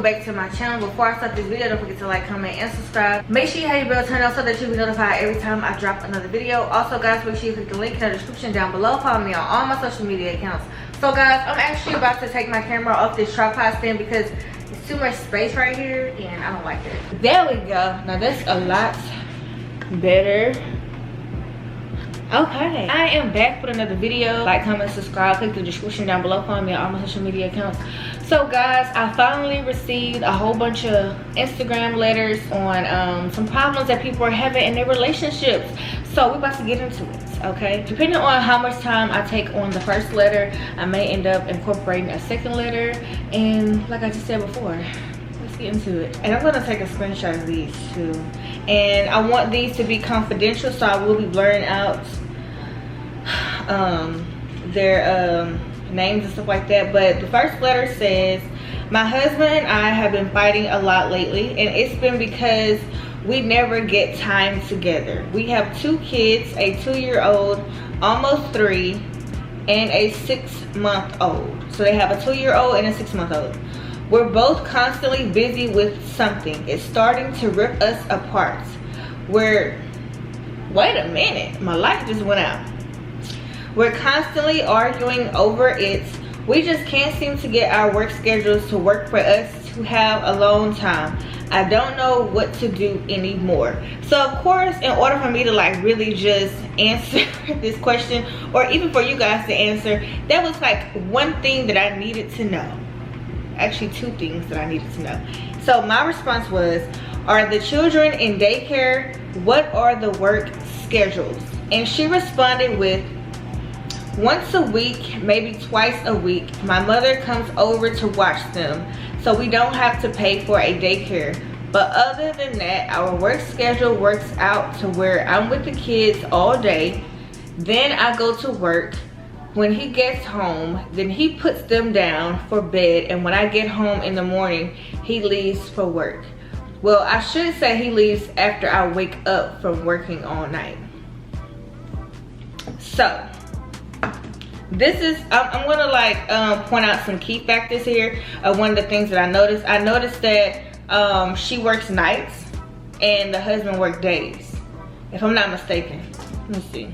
back to my channel. Before I start this video, don't forget to like, comment, and subscribe. Make sure you have your bell turned on so that you'll be notified every time I drop another video. Also guys, make sure you click the link in the description down below. Follow me on all my social media accounts. So guys, I'm actually about to take my camera off this tripod stand because it's too much space right here and I don't like it. There we go. Now that's a lot better. Okay, I am back with another video. Like, comment, subscribe, click the description down below. Follow me on all my social media accounts. So guys, I finally received a whole bunch of Instagram letters on some problems that people are having in their relationships. So we're about to get into it, okay? Depending on how much time I take on the first letter, I may end up incorporating a second letter. And like I just said before, let's get into it. And I'm gonna take a screenshot of these too. And I want these to be confidential, so I will be blurring out their names and stuff like that. But the first letter says, my husband and I have been fighting a lot lately, and it's been because we never get time together. We have 2 kids, a 2-year-old, almost 3, and a 6-month-old. So they have a 2-year-old and a 6-month-old. We're both constantly busy with something. It's starting to rip us apart. Wait a minute, my light just went out. We're constantly arguing over it. We just can't seem to get our work schedules to work for us to have alone time. I don't know what to do anymore. So of course, in order for me to like really just answer this question, or even for you guys to answer, that was like one thing that I needed to know. Actually 2 things that I needed to know. So my response was, are the children in daycare? What are the work schedules? And she responded with, once a week, maybe twice a week, my mother comes over to watch them, so we don't have to pay for a daycare. But other than that, our work schedule works out to where I'm with the kids all day, then I go to work. When he gets home, then he puts them down for bed, and when I get home in the morning, he leaves for work. Well, I should say he leaves after I wake up from working all night. So this is, I'm gonna like point out some key factors here of one of the things that I noticed. I noticed that she works nights and the husband works days, if I'm not mistaken. Let me see.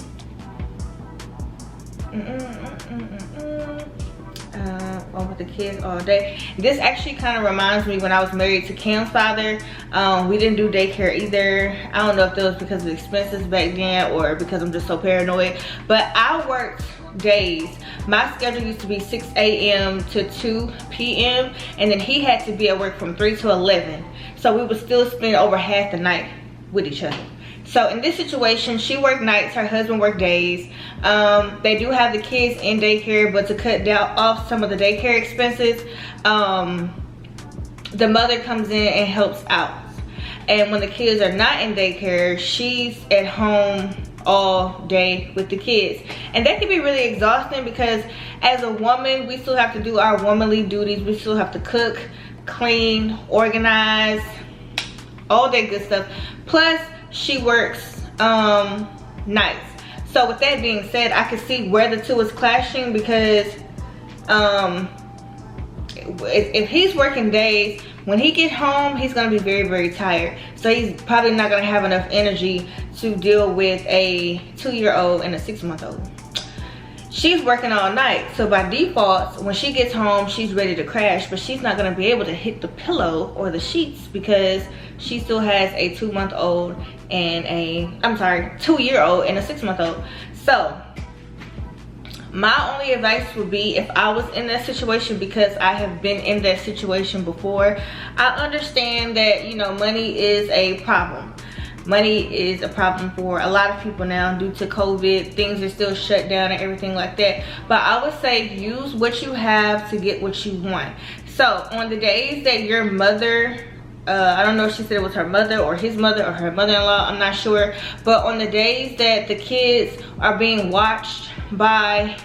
With the kids all day. This actually kind of reminds me when I was married to Cam's father. We didn't do daycare either. I don't know if that was because of the expenses back then or because I'm just so paranoid, but I worked days. My schedule used to be 6 a.m. to 2 p.m. and then he had to be at work from 3 to 11, so we would still spend over half the night with each other. So in this situation, she worked nights, her husband worked days. They do have the kids in daycare, but to cut down off some of the daycare expenses, the mother comes in and helps out. And when the kids are not in daycare, she's at home all day with the kids. And that can be really exhausting because as a woman, we still have to do our womanly duties. We still have to cook, clean, organize, all that good stuff. Plus, she works nights. So with that being said, I can see where the two is clashing because if he's working days, when he gets home, he's gonna be very, very tired. So he's probably not gonna have enough energy to deal with a 2-year-old and a 6-month-old. She's working all night, so by default, when she gets home, she's ready to crash, but she's not gonna be able to hit the pillow or the sheets because she still has a 2-month-old and a, 2-year-old and a 6-month-old. So my only advice would be, if I was in that situation, because I have been in that situation before, I understand that, you know, money is a problem. Money is a problem for a lot of people now due to COVID. Things are still shut down and everything like that. But I would say use what you have to get what you want. So on the days that your mother, I don't know if she said it was her mother or his mother or her mother-in-law, I'm not sure. But on the days that the kids are being watched by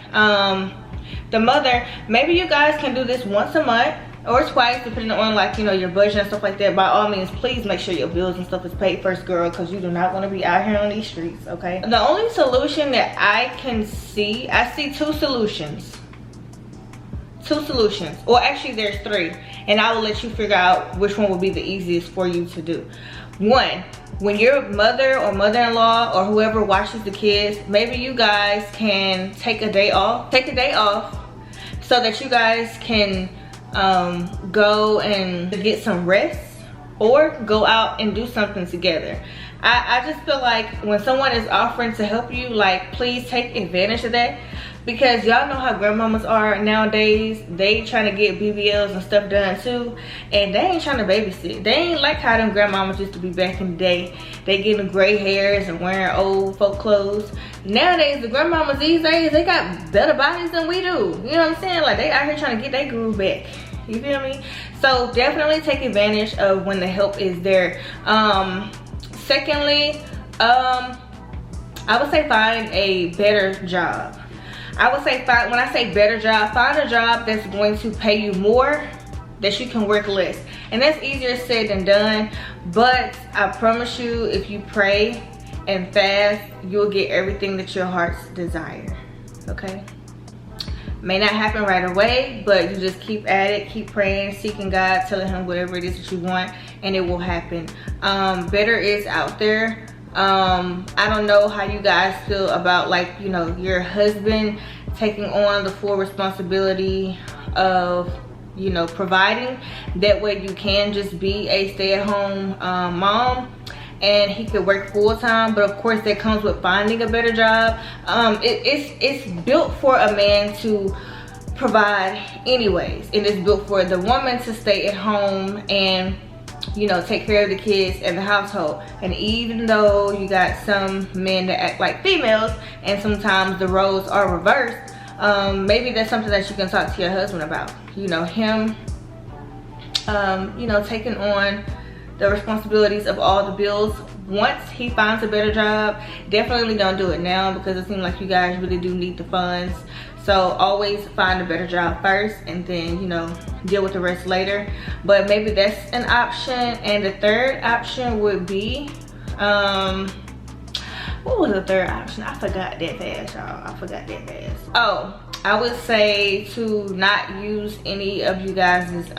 the mother, maybe you guys can do this once a month or twice, depending on, like, you know, your budget and stuff like that. By all means, please make sure your bills and stuff is paid first, girl, because you do not want to be out here on these streets, okay? The only solution that I can see, I see 2 solutions two solutions, or actually there's three, and I will let you figure out which one will be the easiest for you to do. One, when your mother or mother-in-law or whoever watches the kids, maybe you guys can take a day off so that you guys can go and get some rest or go out and do something together. I just feel like when someone is offering to help you, like, please take advantage of that, because y'all know how grandmamas are nowadays. They trying to get BBLs and stuff done too, and they ain't trying to babysit. They ain't like how them grandmamas used to be back in the day. They getting gray hairs and wearing old folk clothes. Nowadays, the grandmamas these days, they got better bodies than we do. You know what I'm saying? Like, they out here trying to get their groove back. You feel me? So definitely take advantage of when the help is there. Secondly, I would say find a better job. I would say when I say better job, find a job that's going to pay you more, that you can work less. And that's easier said than done, but I promise you, if you pray and fast, you'll get everything that your heart's desire. Okay? May not happen right away, but you just keep at it, keep praying, seeking God, telling him whatever it is that you want, and it will happen. Better is out there. I don't know how you guys feel about, like, you know, your husband taking on the full responsibility of, you know, providing. That way you can just be a stay-at-home mom, and he could work full-time. But of course that comes with finding a better job. It's built for a man to provide anyways, and it's built for the woman to stay at home and, you know, take care of the kids and the household. And even though you got some men that act like females and sometimes the roles are reversed, maybe that's something that you can talk to your husband about. You know, him you know, taking on the responsibilities of all the bills once he finds a better job. Definitely don't do it now, because it seems like you guys really do need the funds. So always find a better job first, and then, you know, deal with the rest later. But maybe that's an option. And the third option would be, what was the third option? I forgot that fast, y'all. I forgot that fast. Oh, I would say to not use any of you guys'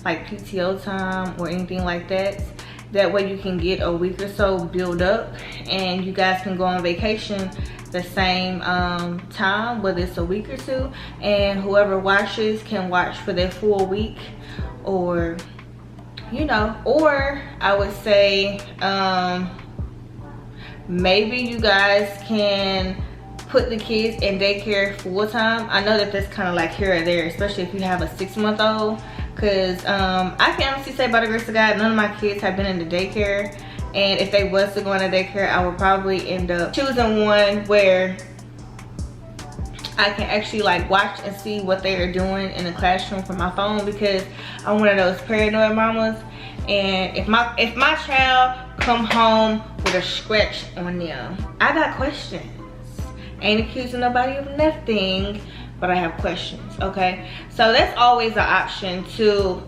like PTO time or anything like that. That way you can get a week or so build up, and you guys can go on vacation the same time, whether it's a week or two, and whoever watches can watch for their full week. Or, you know, or I would say maybe you guys can put the kids in daycare full time. I know that that's kind of like here or there, especially if you have a 6-month-old. Because I can honestly say, by the grace of God, none of my kids have been in the daycare. And if they was to go into daycare, I would probably end up choosing one where I can actually like watch and see what they are doing in the classroom from my phone, because I'm one of those paranoid mamas. And if my child come home with a scratch on them, I got questions. Ain't accusing nobody of nothing, but I have questions. Okay, so that's always an option to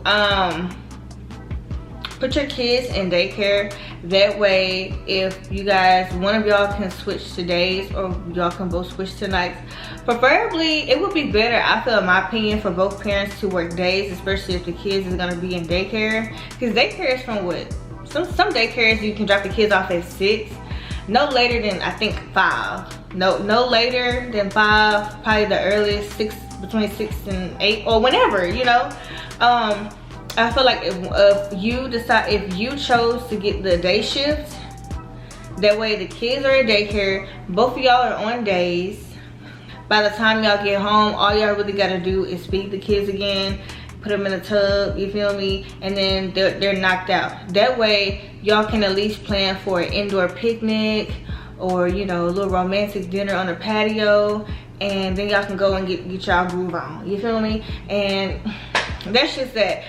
put your kids in daycare. That way, if you guys, one of y'all can switch to days, or y'all can both switch to nights. Preferably, it would be better, I feel, in my opinion, for both parents to work days, especially if the kids is gonna be in daycare. Because daycare is from what? Some daycares you can drop the kids off at 6. No later than, I think, 5. No later than 5. Probably the earliest 6, between 6 and 8, or whenever, you know. I feel like if you chose to get the day shift, that way the kids are in daycare, both of y'all are on days. By the time y'all get home, all y'all really gotta do is feed the kids again, put them in a tub, you feel me, and then they're knocked out. That way y'all can at least plan for an indoor picnic, or, you know, a little romantic dinner on the patio, and then y'all can go and get y'all groove on, you feel me. And that's just that.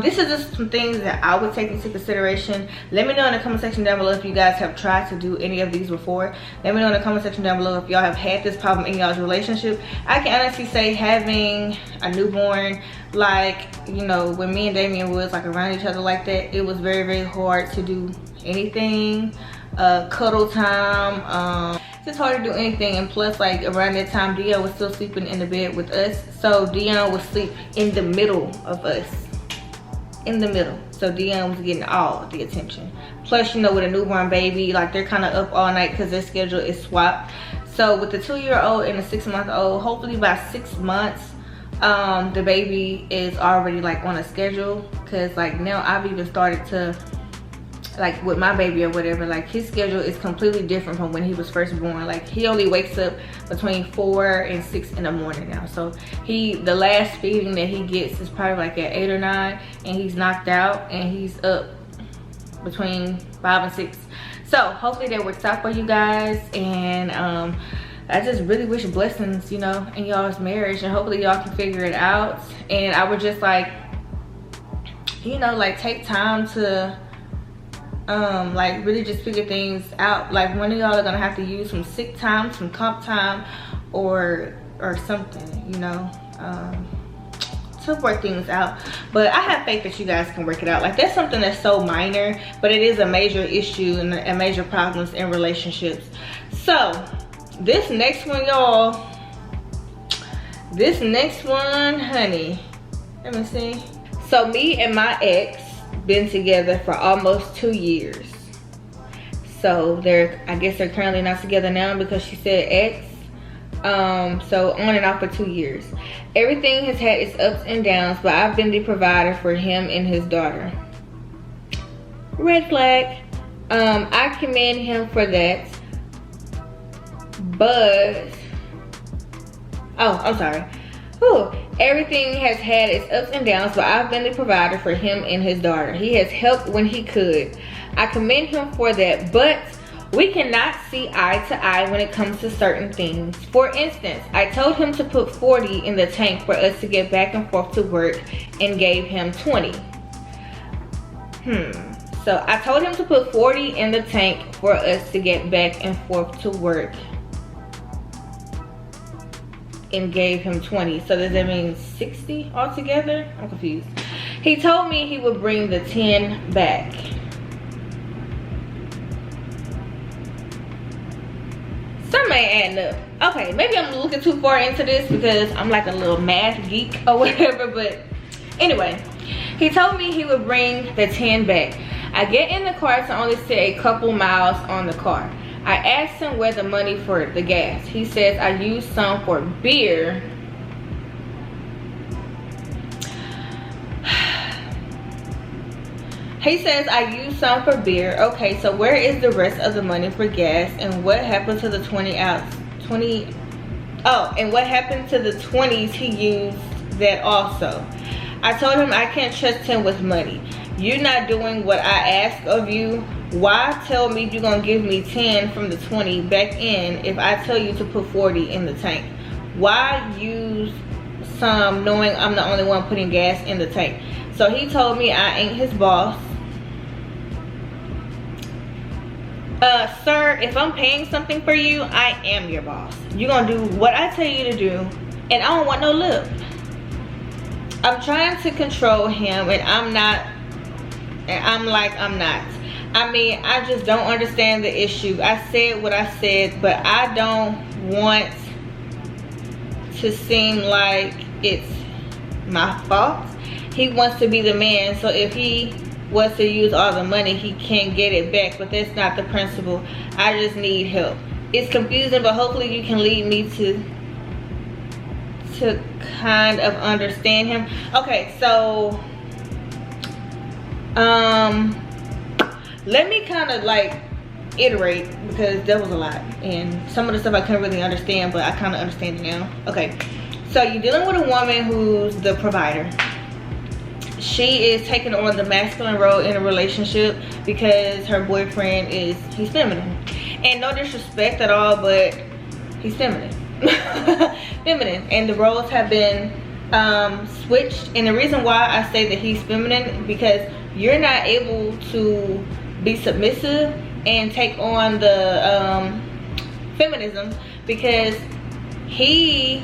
This is just some things that I would take into consideration. Let me know in the comment section down below if you guys have tried to do any of these before. Let me know in the comment section down below if y'all have had this problem in y'all's relationship. I can honestly say, having a newborn, like, you know, when me and Damien was like around each other like that, it was very, very hard to do anything. Cuddle time, It's just hard to do anything. And plus, like, around that time, Dion was still sleeping in the bed with us. So Dion would sleep in the middle of us. In the middle. So Dion was getting all the attention. Plus, you know, with a newborn baby, like, they're kind of up all night because their schedule is swapped. So with the 2-year-old and the 6-month-old, hopefully by 6 months, the baby is already like on a schedule. Because like now I've even started to, like with my baby or whatever, like his schedule is completely different from when he was first born. Like he only wakes up between 4 and 6 in the morning now. So the last feeding that he gets is probably like at 8 or 9, and he's knocked out and he's up between 5 and 6. So hopefully that works out for you guys. And I just really wish blessings, you know, in y'all's marriage, and hopefully y'all can figure it out. And I would just like, you know, like take time to like really just figure things out. Like one of y'all are gonna have to use some sick time, some comp time, or something, you know, to work things out. But I have faith that you guys can work it out. Like that's something that's so minor, but it is a major issue and a major problems in relationships. So this next one, y'all, this next one, honey, let me see. So me and my ex been together for almost 2 years. So I guess they're currently not together now because she said ex. So on and off for 2 years. Everything has had its ups and downs, but I've been the provider for him and his daughter. Red flag. I commend him for that. But I'm sorry. Whew. Everything has had its ups and downs, but I've been the provider for him and his daughter. He has helped when he could. I commend him for that, but we cannot see eye to eye when it comes to certain things. For instance, I told him to put 40 in the tank for us to get back and forth to work and gave him 20. So I told him to put 40 in the tank for us to get back and forth to work and gave him 20. So does that mean 60 altogether? I'm confused. He told me he would bring the 10 back. Something ain't adding up. Okay, maybe I'm looking too far into this because I'm like a little math geek or whatever, but anyway, he told me he would bring the 10 back. I get in the car to only sit a couple miles on the car. I asked him where the money for the gas. He says I used some for beer. He says I used some for beer. Okay, so where is the rest of the money for gas, and what happened to the 20 ounce? And what happened to the 20s he used that also? I told him I can't trust him with money. You're not doing what I ask of you. Why tell me you're gonna give me 10 from the 20 back in if I tell you to put 40 in the tank? Why use some knowing I'm the only one putting gas in the tank? So he told me I ain't his boss. Sir, if I'm paying something for you, I am your boss. You're gonna do what I tell you to do, and I don't want no lip. I'm trying to control him, and I'm not. I mean, I just don't understand the issue. I said what I said, but I don't want to seem like it's my fault. He wants to be the man, so if he was to use all the money, he can't get it back, but that's not the principle. I just need help. It's confusing, but hopefully you can lead me to kind of understand him. Okay, so let me kind of like iterate, because there was a lot and some of the stuff I couldn't really understand, but I kind of understand it now. Okay, so you're dealing with a woman who's the provider. She is taking on the masculine role in a relationship because her boyfriend he's feminine. And no disrespect at all, but he's feminine. Feminine. And the roles have been switched. And the reason why I say that he's feminine, because you're not able to be submissive and take on the feminism, because he,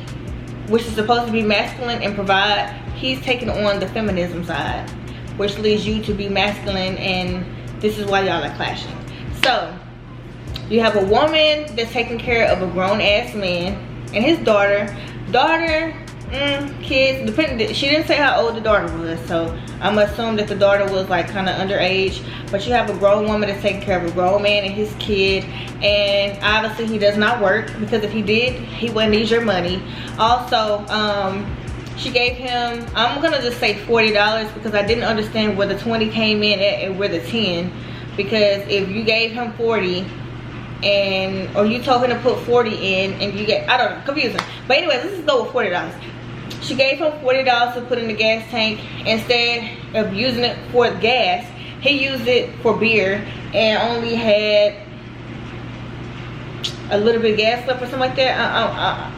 which is supposed to be masculine and provide, he's taking on the feminism side, which leads you to be masculine, and this is why y'all are clashing. So You have a woman that's taking care of a grown-ass man and his daughter. Kids, depending, she didn't say how old the daughter was, so I'm assuming that the daughter was like kind of underage. But you have a grown woman that's taking care of a grown man and his kid, and obviously he does not work, because if he did, he wouldn't need your money. Also, she gave him, I'm gonna just say $40, because I didn't understand where the 20 came in at and where the 10, because if you gave him 40 or you told him to put 40 in and you get, I don't know, confusing. But anyway, let's just go with $40. She gave him $40 to put in the gas tank. Instead of using it for gas, he used it for beer and only had a little bit of gas left or something like that.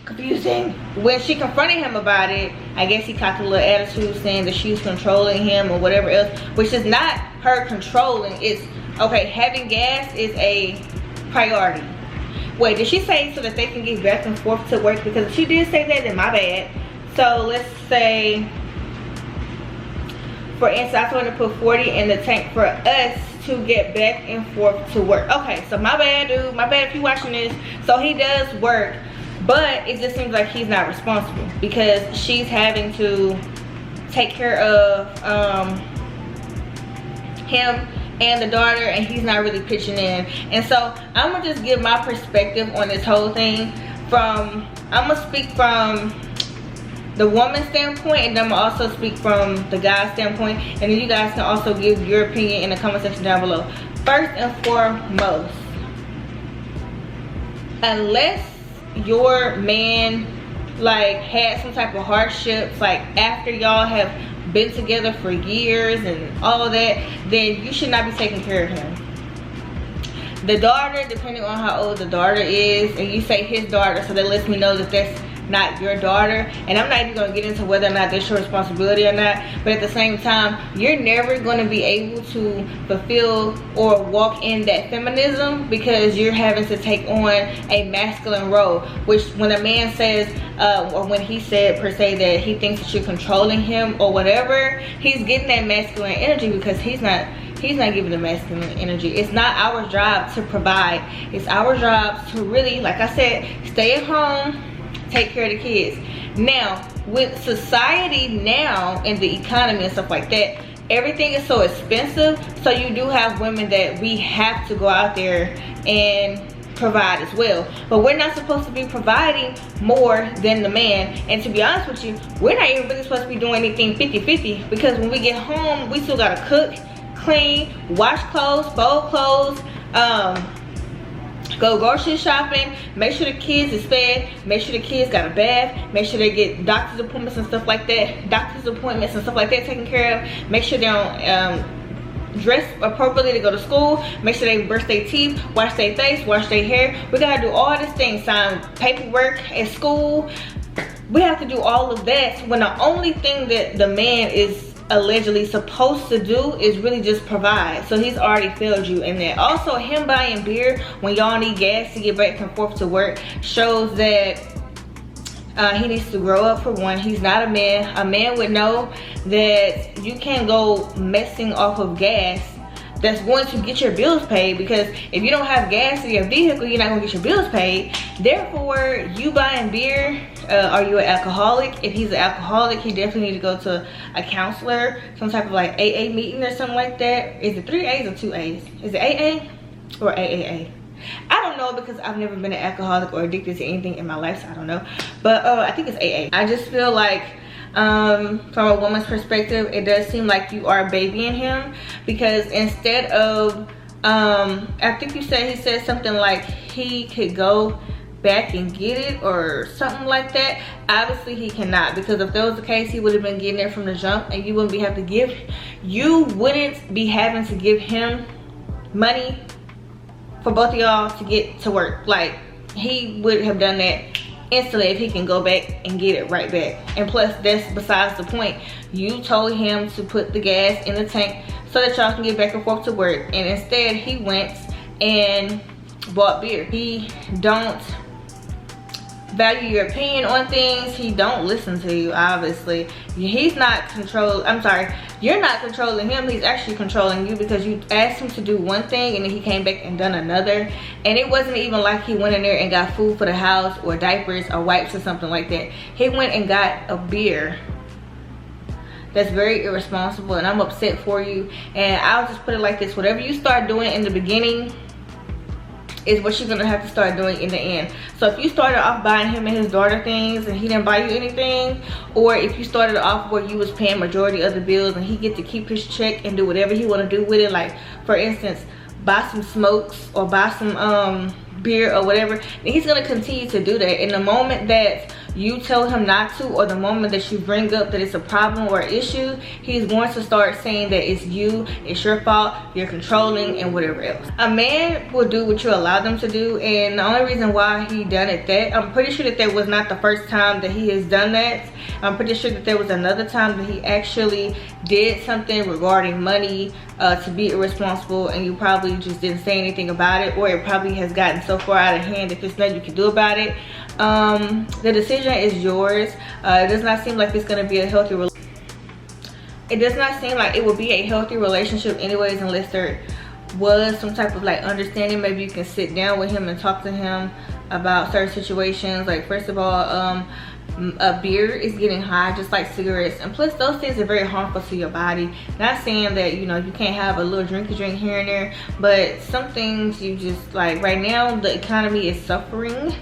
Confusing. When she confronted him about it, I guess he cocked a little attitude, saying that she was controlling him or whatever else, which is not her controlling. It's, okay, having gas is a priority. Wait, did she say so that they can get back and forth to work? Because if she did say that, then my bad. So let's say, for instance, I told her to put 40 in the tank for us to get back and forth to work. Okay, so my bad, dude. My bad if you're watching this. So he does work, but it just seems like he's not responsible, because she's having to take care of him and the daughter, and he's not really pitching in. And so I'm gonna just give my perspective on this whole thing from, I'm gonna speak from the woman's standpoint, and then I'm gonna also speak from the guy's standpoint, and then you guys can also give your opinion in the comment section down below. First and foremost, unless your man like had some type of hardships, like after y'all have been together for years and all of that, then you should not be taking care of him. The daughter, depending on how old the daughter is, and you say his daughter, so that lets me know that that's not your daughter. And I'm not even going to get into whether or not that's your responsibility or not, but at the same time, you're never going to be able to fulfill or walk in that feminism, because you're having to take on a masculine role, which when a man says or when he said per se that he thinks that you're controlling him or whatever, he's getting that masculine energy, because he's not giving the masculine energy. It's not our job to provide. It's our job to really, like I said, stay at home, take care of the kids. Now, with society now and the economy and stuff like that, everything is so expensive. So you do have women that we have to go out there and provide as well. But we're not supposed to be providing more than the man. And to be honest with you, we're not even really supposed to be doing anything 50-50, because when we get home, we still gotta cook, clean, wash clothes, fold clothes, go grocery shopping, make sure the kids is fed, make sure the kids got a bath, make sure they get doctor's appointments and stuff like that, taken care of, make sure they don't dress appropriately to go to school, make sure they brush their teeth, wash their face, wash their hair. We gotta do all these things, sign paperwork at school. We have to do all of that, when the only thing that the man is allegedly supposed to do is really just provide. So he's already failed you in that. Also, him buying beer when y'all need gas to get back and forth to work shows that he needs to grow up. For one, he's not a man. A man would know that you can't go messing off of gas that's going to get your bills paid, because if you don't have gas in your vehicle, you're not going to get your bills paid. Therefore, you buying beer, are you an alcoholic? If he's an alcoholic, he definitely need to go to a counselor, some type of like AA meeting or something like that. Is it 3 A's or 2 A's? Is it AA or AAA? I don't know, because I've never been an alcoholic or addicted to anything in my life, so I don't know. But I think it's AA. I just feel like from a woman's perspective, it does seem like you are babying him, because instead of I think he said something like he could go back and get it or something like that. Obviously he cannot, because if that was the case, he would have been getting it from the jump, and you wouldn't be having to give him money for both of y'all to get to work. Like, he would have done that instantly if he can go back and get it right back. And plus, that's besides the point. You told him to put the gas in the tank so that y'all can get back and forth to work, and instead he went and bought beer. He don't value your opinion on things, he don't listen to you. Obviously, he's not you're not controlling him, he's actually controlling you, because you asked him to do one thing and then he came back and done another. And it wasn't even like he went in there and got food for the house or diapers or wipes or something like that. He went and got a beer. That's very irresponsible, and I'm upset for you. And I'll just put it like this: whatever you start doing in the beginning is what you're gonna have to start doing in the end. So if you started off buying him and his daughter things and he didn't buy you anything, or if you started off where you was paying majority of the bills and he get to keep his check and do whatever he want to do with it, like for instance buy some smokes or buy some beer or whatever, then he's gonna continue to do that. In the moment that you tell him not to, or the moment that you bring up that it's a problem or issue, he's going to start saying that it's you, it's your fault, you're controlling, and whatever else. A man will do what you allow them to do, and the only reason why he done it that, I'm pretty sure that was not the first time that he has done that. I'm pretty sure that there was another time that he actually did something regarding money to be irresponsible, and you probably just didn't say anything about it, or it probably has gotten so far out of hand that there's nothing you can do about it. The decision is yours. It does not seem like it's going to be a healthy relationship. It does not seem like it will be a healthy relationship anyways, unless there was some type of like understanding. Maybe you can sit down with him and talk to him about certain situations. Like, first of all, a beer is getting high just like cigarettes, and plus those things are very harmful to your body. Not saying that, you know, you can't have a little drink here and there, but some things you just like, right now the economy is suffering.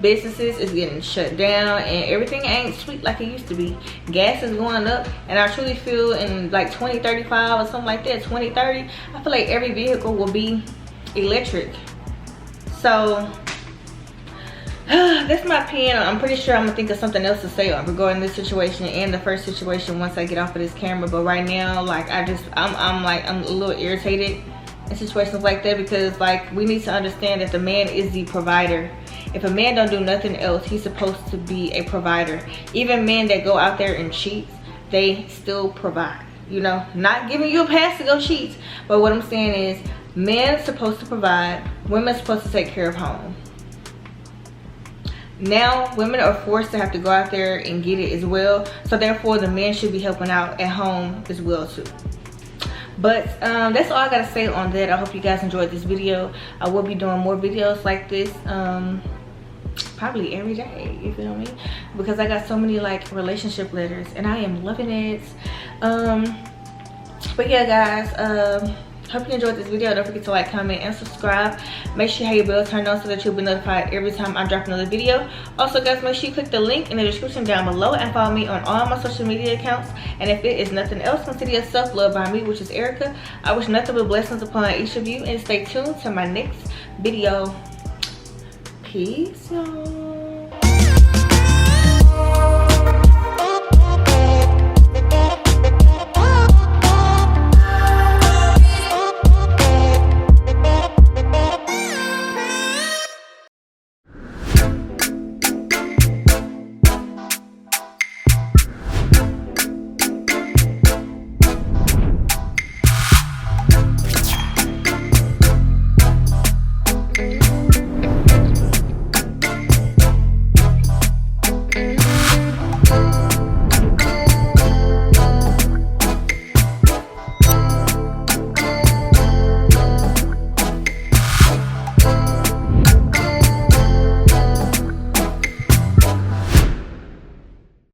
Businesses is getting shut down and everything ain't sweet like it used to be. Gas is going up, and I truly feel in like 2035 or something like that, 2030, I feel like every vehicle will be electric. So that's my opinion. I'm pretty sure I'm gonna think of something else to say regarding this situation and the first situation once I get off of this camera. But right now, like, I'm a little irritated in situations like that, because like, we need to understand that the man is the provider. If a man don't do nothing else, he's supposed to be a provider. Even men that go out there and cheat, they still provide. You know, not giving you a pass to go cheat, but what I'm saying is, men are supposed to provide, women are supposed to take care of home. Now women are forced to have to go out there and get it as well, so therefore the men should be helping out at home as well too. But that's all I gotta say on that. I hope you guys enjoyed this video. I will be doing more videos like this probably every day, you feel me, because I got so many like relationship letters and I am loving it. But yeah guys, hope you enjoyed this video. Don't forget to like, comment, and subscribe. Make sure you have your bell turned on so that you'll be notified every time I drop another video. Also guys, make sure you click the link in the description down below and follow me on all my social media accounts. And if it is nothing else, consider yourself loved by me, which is Erica. I wish nothing but blessings upon each of you, and stay tuned to my next video. Peace, y'all.